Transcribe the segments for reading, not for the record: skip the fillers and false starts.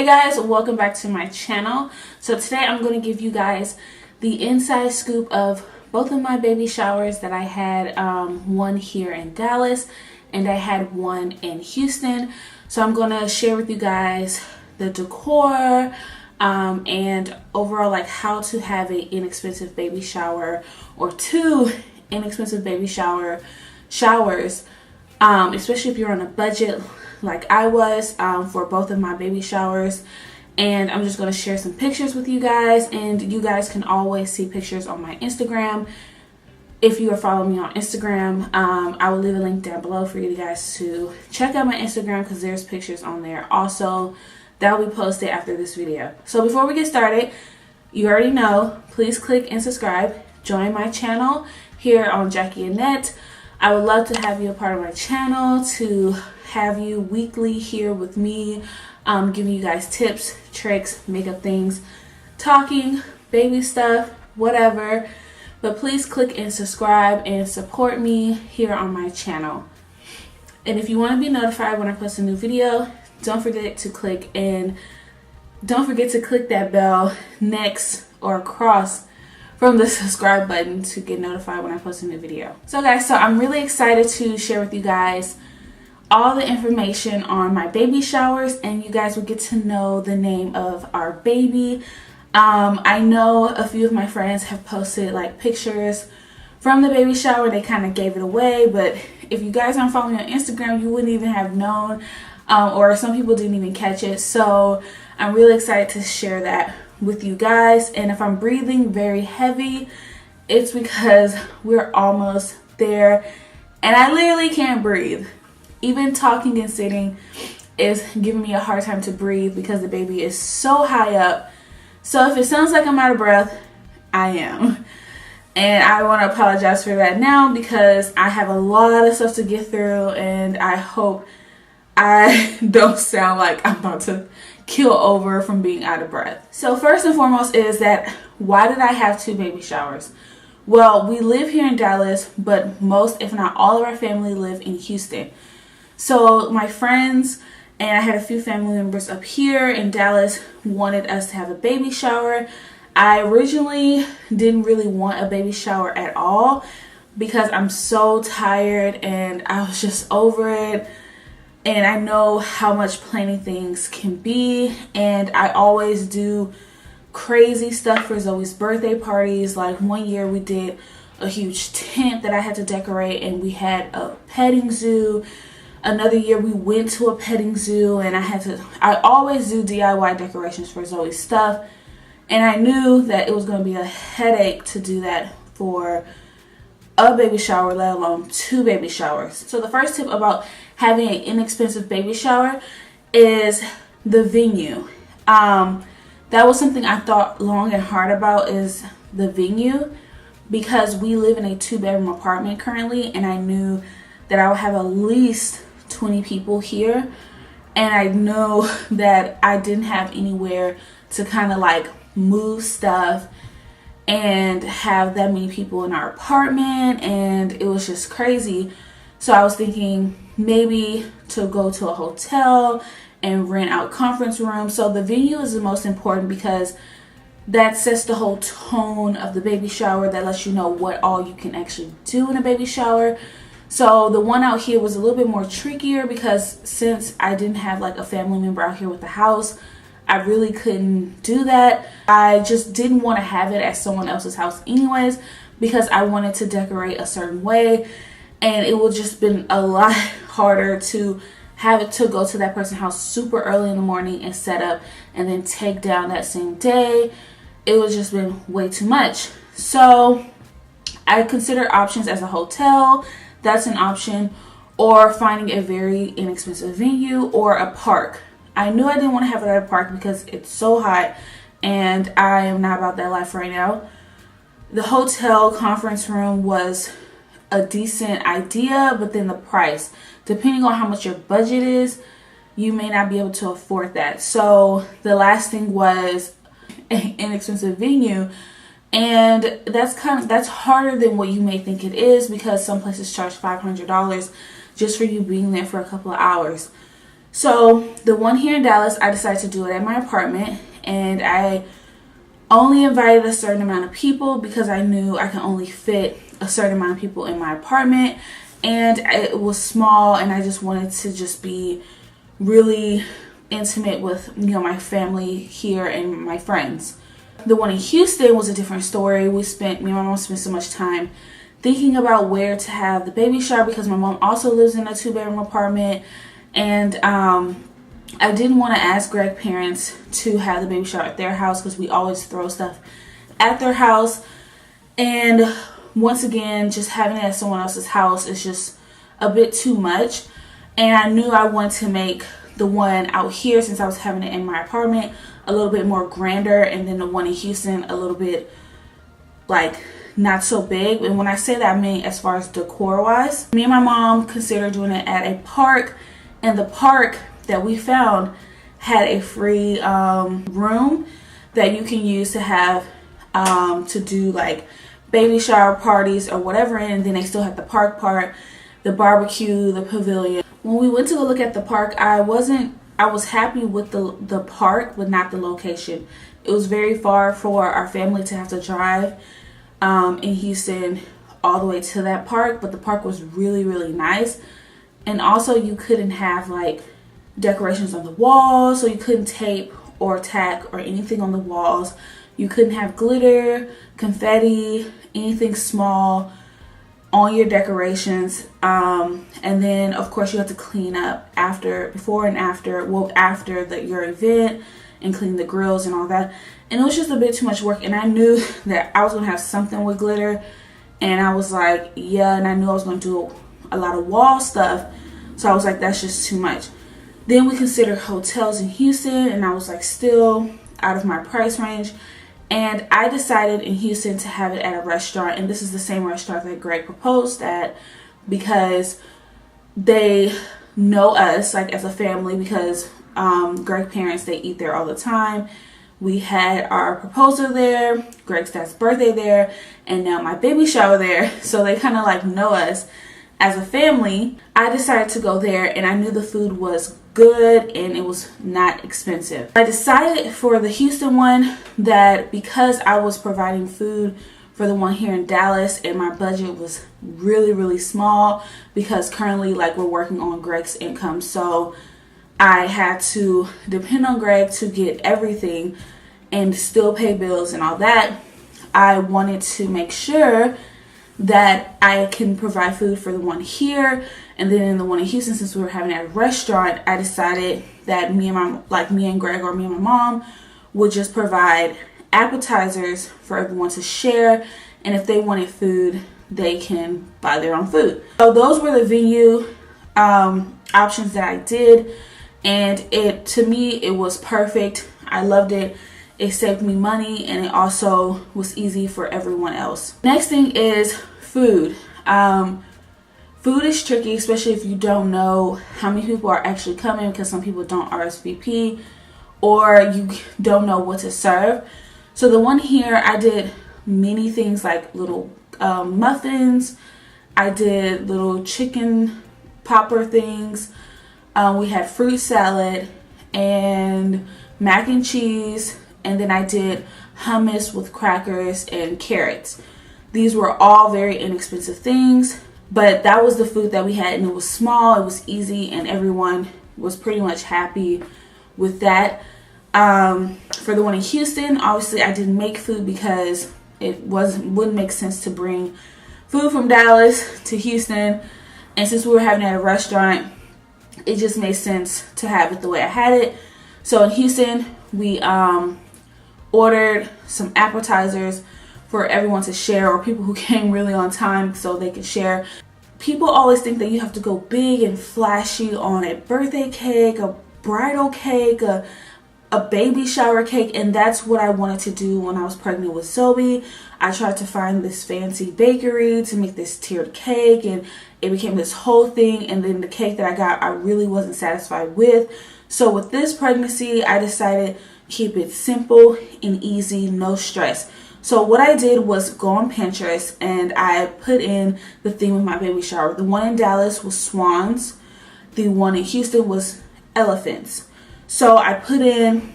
Hey guys, welcome back to my channel. So today I'm going to give you guys the inside scoop of both of my baby showers that I had, one here in Dallas and I had one in Houston. So I'm going to share with you guys the decor and overall like how to have an inexpensive baby shower or two inexpensive baby showers, especially if you're on a budget like I was for both of my baby showers. And I'm just going to share some pictures with you guys, and you guys can always see pictures on my Instagram. If you are following me on Instagram, I will leave a link down below for you guys to check out my Instagram because there's pictures on there also that will be posted after this video. So before we get started, you already know, please click and subscribe. Join my channel here on Jackie Annette. I would love to have you a part of my channel, to have you weekly here with me, giving you guys tips, tricks, makeup things, talking, baby stuff, whatever. But please click and subscribe and support me here on my channel. And if you want to be notified when I post a new video, don't forget to click that bell next or across from the subscribe button to get notified when I post a new video. So guys, so I'm really excited to share with you guys all the information on my baby showers, and you guys will get to know the name of our baby. I know a few of my friends have posted like pictures from the baby shower. They kind of gave it away, but if you guys aren't following me on Instagram, you wouldn't even have known, or some people didn't even catch it. So I'm really excited to share that with you guys. And if I'm breathing very heavy, it's because we're almost there and I literally can't breathe. Even talking and sitting is giving me a hard time to breathe because the baby is so high up. So if it sounds like I'm out of breath, I am. And I want to apologize for that now because I have a lot of stuff to get through, and I hope I don't sound like I'm about to keel over from being out of breath. So first and foremost is that, why did I have two baby showers? Well, we live here in Dallas, but most, if not all of our family live in Houston. So my friends and I had a few family members up here in Dallas wanted us to have a baby shower. I originally didn't really want a baby shower at all because I'm so tired and I was just over it. And I know how much planning things can be, and I always do crazy stuff for Zoe's birthday parties. Like one year we did a huge tent that I had to decorate, and we had a petting zoo. Another year we went to a petting zoo, and I always do DIY decorations for Zoe's stuff, and I knew that it was going to be a headache to do that for a baby shower, let alone two baby showers. So the first tip about having an inexpensive baby shower is the venue. That was something I thought long and hard about, is the venue, because we live in a 2-bedroom apartment currently, and I knew that I would have at least 20 people here, and I know that I didn't have anywhere to kind of like move stuff and have that many people in our apartment, and it was just crazy. So I was thinking maybe to go to a hotel and rent out conference rooms. So the venue is the most important because that sets the whole tone of the baby shower. That lets you know what all you can actually do in a baby shower. So the one out here was a little bit more trickier because since I didn't have like a family member out here with the house, I really couldn't do that. I just didn't want to have it at someone else's house anyways because I wanted to decorate a certain way, and it would just been a lot harder to have it to go to that person's house super early in the morning and set up and then take down that same day. It was just been way too much. So I considered options as a hotel. That's an option, or finding a very inexpensive venue or a park. I knew I didn't want to have it at a park because it's so hot and I am not about that life right now. The hotel conference room was a decent idea, but then the price, depending on how much your budget is, you may not be able to afford that. So the last thing was an inexpensive venue, and that's harder than what you may think it is because some places charge $500 just for you being there for a couple of hours. So the one here in Dallas, I decided to do it at my apartment, and I only invited a certain amount of people because I knew I can only fit a certain amount of people in my apartment, and it was small, and I just wanted to just be really intimate with, you know, my family here and my friends. The one in Houston was a different story. Me and my mom spent so much time thinking about where to have the baby shower because my mom also lives in a 2-bedroom apartment, and I didn't want to ask Greg's parents to have the baby shower at their house because we always throw stuff at their house, and once again, just having it at someone else's house is just a bit too much. And I knew I wanted to make the one out here, since I was having it in my apartment, a little bit more grander, and then the one in Houston a little bit like not so big. And when I say that, I mean as far as decor wise. Me and my mom considered doing it at a park, and the park that we found had a free room that you can use to have to do like baby shower parties or whatever, and then they still had the park part, the barbecue, the pavilion. When we went to go look at the park, I was happy with the park, but not the location. It was very far for our family to have to drive in Houston all the way to that park, but the park was really, really nice. And also you couldn't have like decorations on the walls, so you couldn't tape or tack or anything on the walls. You couldn't have glitter, confetti, anything small on your decorations. And then of course you have to clean up before and after your event, and clean the grills and all that. And it was just a bit too much work, and I knew that I was gonna have something with glitter, and I was like, yeah, and I knew I was gonna do a lot of wall stuff, so I was like, that's just too much. Then we considered hotels in Houston, and I was like, still out of my price range. And I decided in Houston to have it at a restaurant, and this is the same restaurant that Greg proposed at, because they know us like as a family, because Greg's parents, they eat there all the time. We had our proposal there, Greg's dad's birthday there, and now my baby shower there, so they kind of like know us as a family. I decided to go there, and I knew the food was good and it was not expensive. I decided for the Houston one that because I was providing food for the one here in Dallas, and my budget was really, really small, because currently like we're working on Greg's income, so I had to depend on Greg to get everything and still pay bills and all that. I wanted to make sure that I can provide food for the one here, and then in the one in Houston, since we were having it at a restaurant, I decided that me and Greg or me and my mom would just provide appetizers for everyone to share, and if they wanted food, they can buy their own food. So those were the venue options that I did, and to me it was perfect. I loved it. It saved me money, and it also was easy for everyone else. Next thing is food. Food is tricky, especially if you don't know how many people are actually coming, because some people don't RSVP, or you don't know what to serve. So the one here, I did many things like little muffins. I did little chicken popper things. We had fruit salad and mac and cheese, and then I did hummus with crackers and carrots. These were all very inexpensive things, but that was the food that we had, and it was small, it was easy, and everyone was pretty much happy with that. For the one in Houston, obviously I didn't make food because it wouldn't make sense to bring food from Dallas to Houston, and since we were having it at a restaurant, it just made sense to have it the way I had it. So in Houston, we ordered some appetizers for everyone to share, or people who came really on time so they could share. People always think that you have to go big and flashy on a birthday cake, a bridal cake, a baby shower cake, and that's what I wanted to do when I was pregnant with Zoe. I tried to find this fancy bakery to make this tiered cake, and it became this whole thing, and then the cake that I got, I really wasn't satisfied with. So with this pregnancy, I decided keep it simple and easy, no stress. So what I did was go on Pinterest, and I put in the theme of my baby shower. The one in Dallas was swans. The one in Houston was elephants. So I put in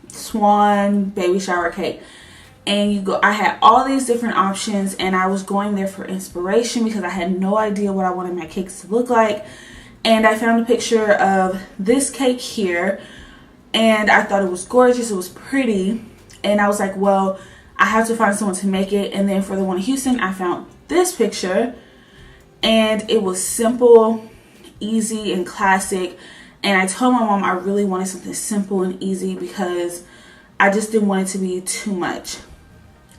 swan baby shower cake, and I had all these different options, and I was going there for inspiration because I had no idea what I wanted my cakes to look like. And I found a picture of this cake here, and I thought it was gorgeous, it was pretty, and I was like, well, I have to find someone to make it. And then for the one in Houston, I found this picture, and it was simple, easy, and classic. And I told my mom I really wanted something simple and easy because I just didn't want it to be too much.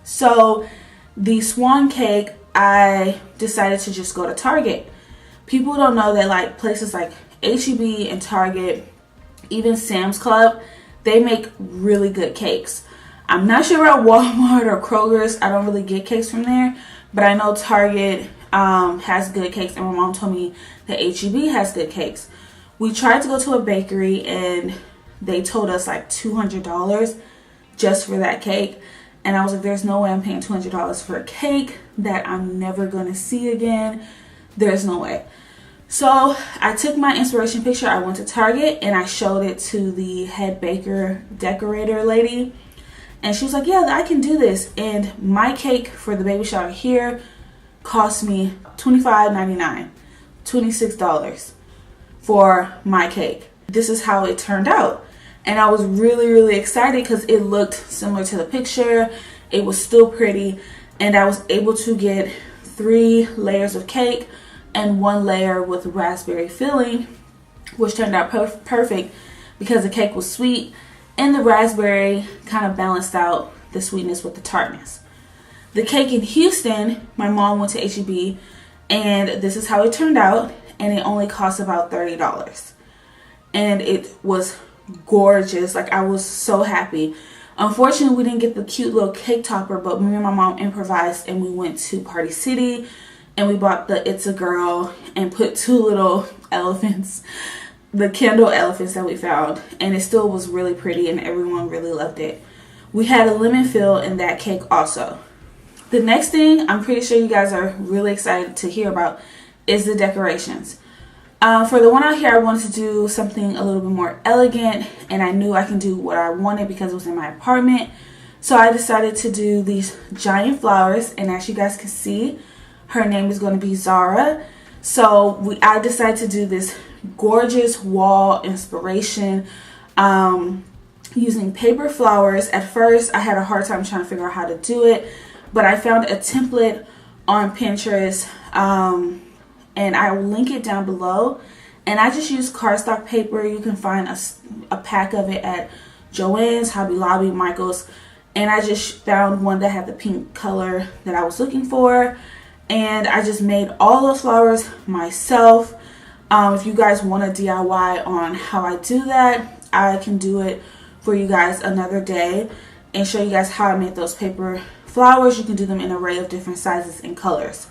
So the swan cake, I decided to just go to Target. People don't know that like places like H-E-B and Target, even Sam's Club, they make really good cakes. I'm not sure about Walmart or Kroger's. I don't really get cakes from there, but I know Target has good cakes, and my mom told me that H-E-B has good cakes. We tried to go to a bakery, and they told us like $200 just for that cake. And I was like, there's no way I'm paying $200 for a cake that I'm never going to see again. There's no way. So I took my inspiration picture. I went to Target, and I showed it to the head baker decorator lady. And she was like, yeah, I can do this. And my cake for the baby shower here cost me $25.99, $26 for my cake. This is how it turned out. And I was really, really excited because it looked similar to the picture. It was still pretty. And I was able to get 3 layers of cake and 1 layer with raspberry filling, which turned out perfect because the cake was sweet and the raspberry kind of balanced out the sweetness with the tartness. The cake in Houston, my mom went to H-E-B, and this is how it turned out, and it only cost about $30. And it was gorgeous. Like, I was so happy. Unfortunately, we didn't get the cute little cake topper, but me and my mom improvised, and we went to Party City, and we bought the It's a Girl and put 2 little elephants, the candle elephants that we found, and it still was really pretty, and everyone really loved it. We had a lemon fill in that cake also. The next thing I'm pretty sure you guys are really excited to hear about is the decorations. For the one out here, I wanted to do something a little bit more elegant, and I knew I can do what I wanted because it was in my apartment. So I decided to do these giant flowers, and as you guys can see, her name is going to be Zara. So I decided to do this gorgeous wall inspiration using paper flowers. At first, I had a hard time trying to figure out how to do it, but I found a template on Pinterest, and I will link it down below. And I just used cardstock paper. You can find a pack of it at Joann's, Hobby Lobby, Michael's, and I just found one that had the pink color that I was looking for, and I just made all those flowers myself. If you guys want a DIY on how I do that, I can do it for you guys another day and show you guys how I made those paper flowers. You can do them in an array of different sizes and colors.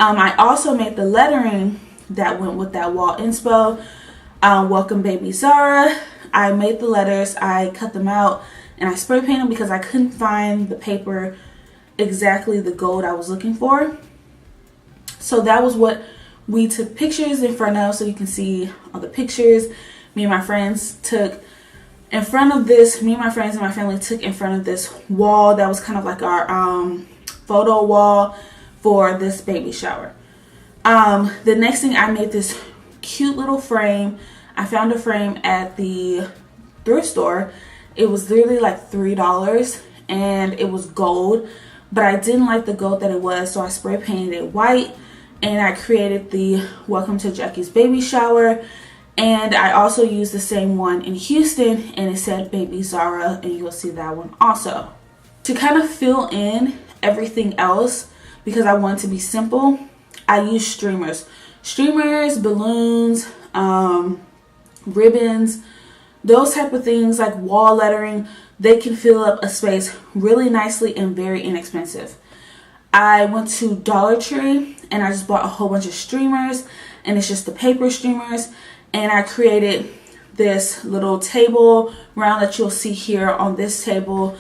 I also made the lettering that went with that wall inspo. Welcome baby Zara. I made the letters, I cut them out, and I spray painted them because I couldn't find the paper exactly the gold I was looking for. So that was what we took pictures in front of, so you can see all the pictures me and my friends took in front of this. Me and my friends and my family took in front of this wall that was kind of like our photo wall for this baby shower. The next thing, I made this cute little frame. I found a frame at the thrift store. It was literally like $3, and it was gold, but I didn't like the gold that it was, so I spray painted it white. And I created the Welcome to Jackie's Baby Shower. And I also used the same one in Houston, and it said Baby Zara, and you'll see that one also. To kind of fill in everything else, because I want it to be simple, I used streamers. Streamers, balloons, ribbons, those type of things, like wall lettering, they can fill up a space really nicely and very inexpensive. I went to Dollar Tree and I just bought a whole bunch of streamers, and it's just the paper streamers, and I created this little table round that you'll see here on this table,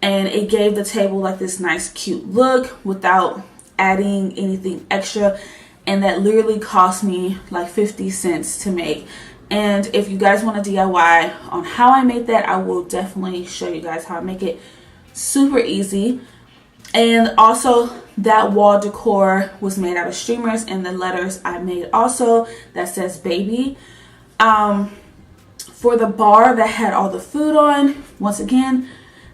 and it gave the table like this nice cute look without adding anything extra, and that literally cost me like 50 cents to make, And if you guys want a DIY on how I make that, I will definitely show you guys how I make it. Super easy. And also that wall decor was made out of streamers, and the letters I made also that says baby. For the bar that had all the food on, once again,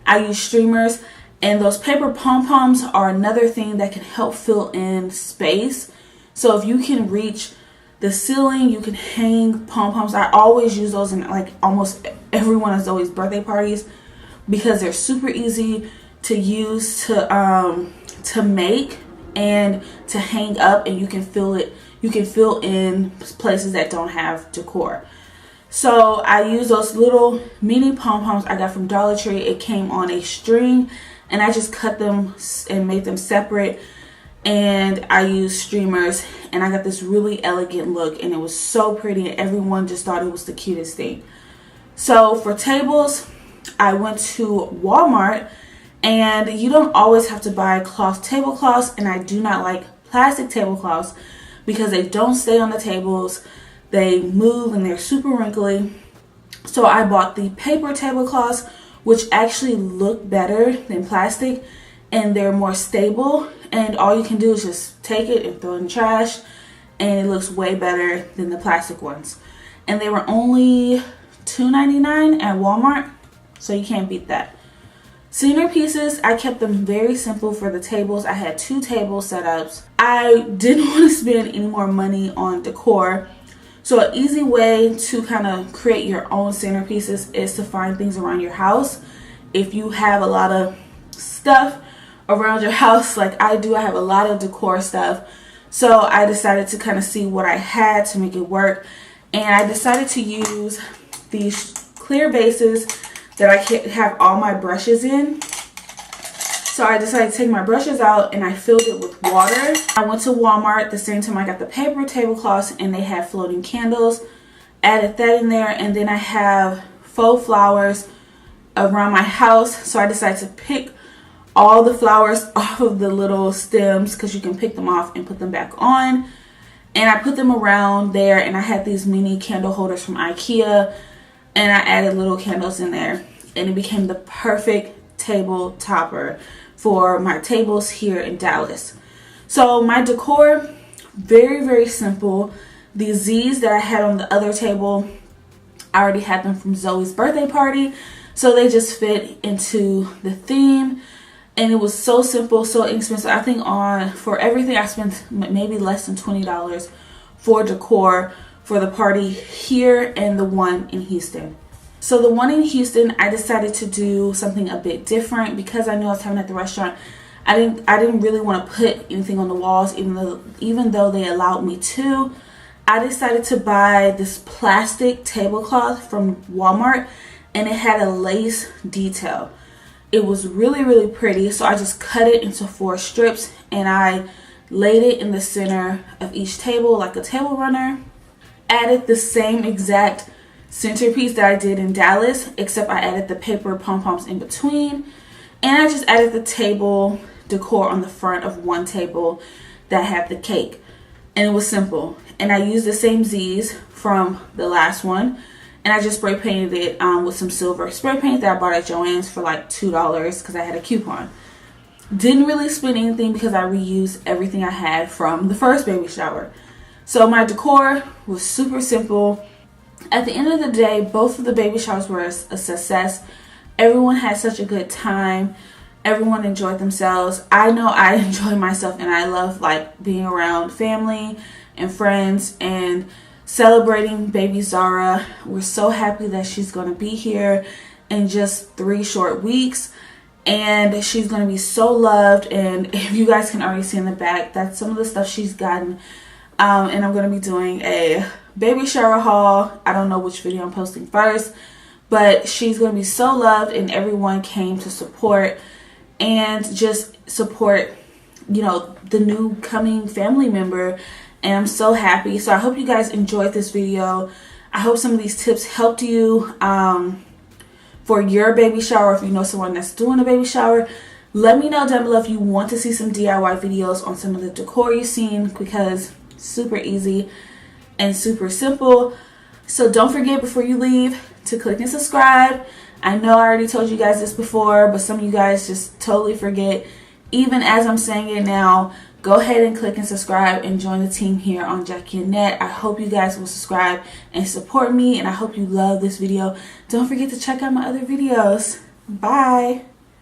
I used streamers, and those paper pom-poms are another thing that can help fill in space. So if you can reach the ceiling, you can hang pom-poms. I always use those in like almost every one of Zoe's birthday parties because they're super easy to use to make and to hang up, and you can fill in places that don't have decor. So I use those little mini pom-poms I got from Dollar Tree. It came on a string, and I just cut them and made them separate, and I used streamers, and I got this really elegant look, and it was so pretty, and everyone just thought it was the cutest thing. So for tables, I went to Walmart, and you don't always have to buy cloth tablecloths, and I do not like plastic tablecloths because they don't stay on the tables. They move and they're super wrinkly. So I bought the paper tablecloths, which actually look better than plastic, and they're more stable, and all you can do is just take it and throw it in the trash, and it looks way better than the plastic ones. And they were only $2.99 at Walmart, so you can't beat that. Centerpieces, I kept them very simple for the tables. I had 2 table setups. I didn't want to spend any more money on decor. So an easy way to kind of create your own centerpieces is to find things around your house. If you have a lot of stuff around your house like I do, I have a lot of decor stuff. So I decided to kind of see what I had to make it work. And I decided to use these clear vases that I can have all my brushes in. So I decided to take my brushes out and I filled it with water. I went to Walmart at the same time I got the paper tablecloths, and they had floating candles. Added that in there, and then I have faux flowers around my house. So I decided to pick all the flowers off of the little stems because you can pick them off and put them back on. And I put them around there, and I had these mini candle holders from IKEA, and I added little candles in there, and it became the perfect table topper for my tables here in Dallas. So my decor, very, very simple. The Z's that I had on the other table, I already had them from Zoe's birthday party, so they just fit into the theme. And it was so simple, so inexpensive. I think for everything I spent maybe less than $20 for decor for the party here and the one in Houston. So the one in Houston, I decided to do something a bit different because I knew I was having it at the restaurant. I didn't really want to put anything on the walls, even though they allowed me to. I decided to buy this plastic tablecloth from Walmart, and it had a lace detail. It was really, really pretty, so I just cut it into 4 strips, and I laid it in the center of each table like a table runner. Added the same exact centerpiece that I did in Dallas, except I added the paper pom-poms in between, and I just added the table decor on the front of one table that had the cake, and it was simple. And I used the same Z's from the last one, and I just spray painted it with some silver spray paint that I bought at Joann's for like $2 because I had a coupon. Didn't really spend anything because I reused everything I had from the first baby shower. So my decor was super simple. At the end of the day, both of the baby showers were a success. Everyone had such a good time. Everyone enjoyed themselves. I know I enjoy myself, and I love like being around family and friends and celebrating baby Zara. We're so happy that she's going to be here in just 3 short weeks, and she's going to be so loved. And if you guys can already see in the back, that's some of the stuff she's gotten. And I'm going to be doing a baby shower haul. I don't know which video I'm posting first, but she's going to be so loved, and everyone came to support and just support, you know, the new coming family member. And I'm so happy. So I hope you guys enjoyed this video. I hope some of these tips helped you for your baby shower. If you know someone that's doing a baby shower, let me know down below if you want to see some DIY videos on some of the decor you've seen, because super easy and super simple. So don't forget before you leave to click and subscribe. I know I already told you guys this before, but some of you guys just totally forget. Even as I'm saying it now, go ahead and click and subscribe and join the team here on Jackie Annette. I hope you guys will subscribe and support me, and I hope you love this video. Don't forget to check out my other videos. Bye.